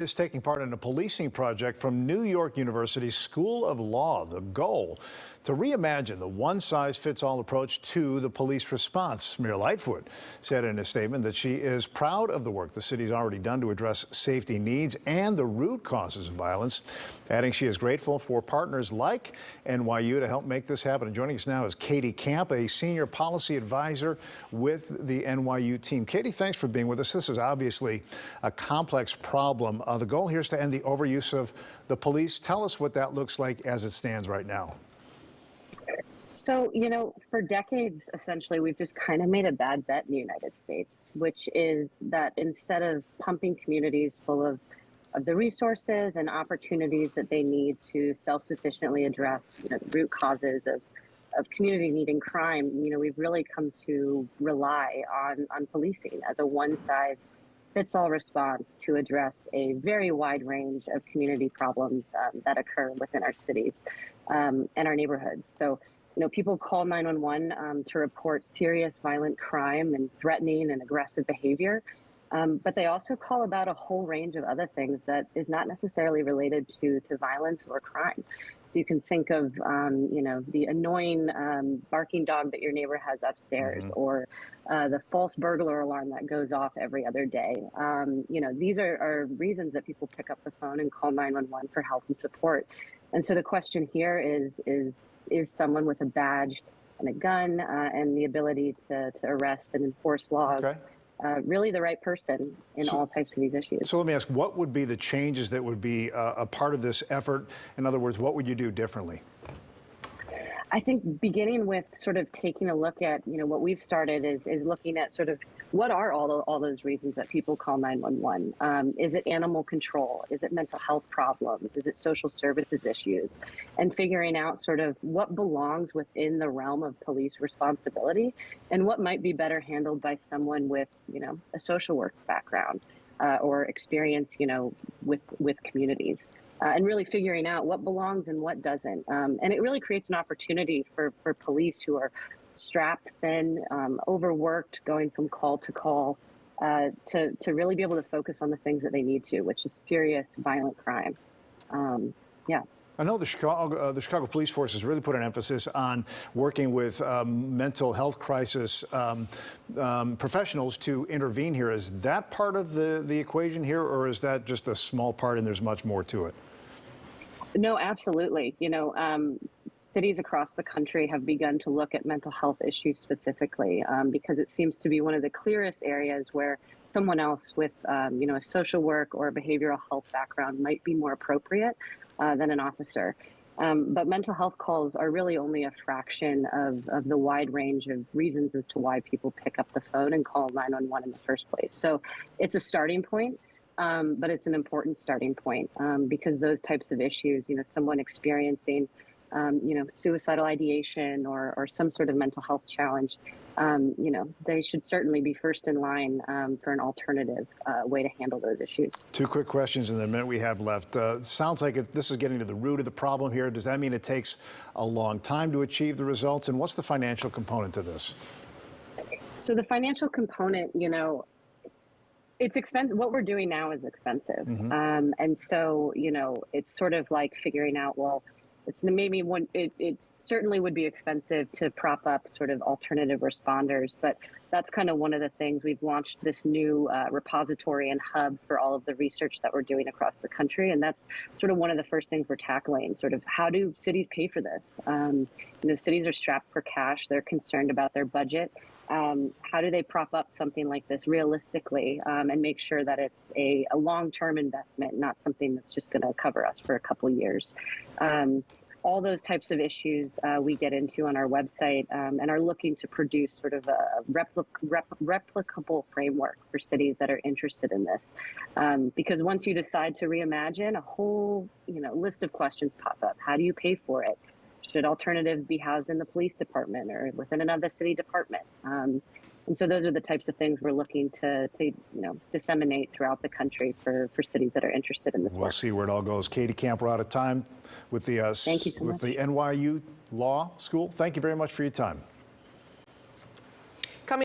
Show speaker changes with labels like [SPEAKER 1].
[SPEAKER 1] Is taking part in a policing project from New York University's School of Law. The goal, to reimagine the one-size-fits-all approach to the police response. Mayor Lightfoot said in a statement that she is proud of the work the city's already done to address safety needs and the root causes of violence, adding she is grateful for partners like NYU to help make this happen. And joining us now is Katie Camp, a senior policy advisor with the NYU team. Katie, thanks for being with us. This is obviously a complex problem. The goal here is to end the overuse of the police. Tell us what that looks like as it stands right now.
[SPEAKER 2] So, for decades, essentially, we've just kind of made a bad bet in the United States, which is that instead of pumping communities full of the resources and opportunities that they need to self-sufficiently address the root causes of community needing crime, we've really come to rely on policing as a one-size-fits-all response to address a very wide range of community problems that occur within our cities and our neighborhoods. So, people call 911 to report serious violent crime and threatening and aggressive behavior. But they also call about a whole range of other things that is not necessarily related to violence or crime. So you can think of, the annoying barking dog that your neighbor has upstairs, or the false burglar alarm that goes off every other day. These are reasons that people pick up the phone and call 911 for help and support. And so the question here is someone with a badge and a gun and the ability to arrest and enforce laws.
[SPEAKER 1] Okay.
[SPEAKER 2] Really the right person in all types of these issues.
[SPEAKER 1] So let me ask, what would be the changes that would be a part of this effort? In other words, what would you do differently?
[SPEAKER 2] I think beginning with sort of taking a look at, what we've started is looking at sort of what are all those reasons that people call 911? Is it animal control? Is it mental health problems? Is it social services issues? And figuring out sort of what belongs within the realm of police responsibility and what might be better handled by someone with, a social work background or experience, with communities. And really figuring out what belongs and what doesn't. And it really creates an opportunity for police who are strapped thin, overworked, going from call to call, to really be able to focus on the things that they need to, which is serious violent crime. Yeah.
[SPEAKER 1] I know the Chicago Police Force has really put an emphasis on working with mental health crisis professionals to intervene here. Is that part of the equation here, or is that just a small part and there's much more to it?
[SPEAKER 2] No, absolutely. Cities across the country have begun to look at mental health issues specifically because it seems to be one of the clearest areas where someone else with, a social work or a behavioral health background might be more appropriate than an officer. But mental health calls are really only a fraction of the wide range of reasons as to why people pick up the phone and call 911 in the first place. So it's a starting point. But it's an important starting point because those types of issues, someone experiencing, suicidal ideation or some sort of mental health challenge, they should certainly be first in line for an alternative way to handle those issues.
[SPEAKER 1] Two quick questions in the minute we have left. Sounds like this is getting to the root of the problem here. Does that mean it takes a long time to achieve the results? And what's the financial component to this?
[SPEAKER 2] So the financial component, it's expensive. What we're doing now is expensive. And so, it's sort of like figuring out, well, it's maybe it certainly would be expensive to prop up sort of alternative responders, but that's kind of one of the things. We've launched this new repository and hub for all of the research that we're doing across the country. And that's sort of one of the first things we're tackling, sort of how do cities pay for this? Cities are strapped for cash. They're concerned about their budget. How do they prop up something like this realistically and make sure that it's a long-term investment, not something that's just going to cover us for a couple years? All those types of issues we get into on our website and are looking to produce sort of a replicable framework for cities that are interested in this. Because once you decide to reimagine, a whole list of questions pop up. How do you pay for it? Should alternatives be housed in the police department or within another city department? And so those are the types of things we're looking to disseminate throughout the country for cities that are interested in this work.
[SPEAKER 1] We'll see where it all goes. Katie Camp, we're out of time with the
[SPEAKER 2] Thank you so much.
[SPEAKER 1] with the NYU Law School. Thank you very much for your time.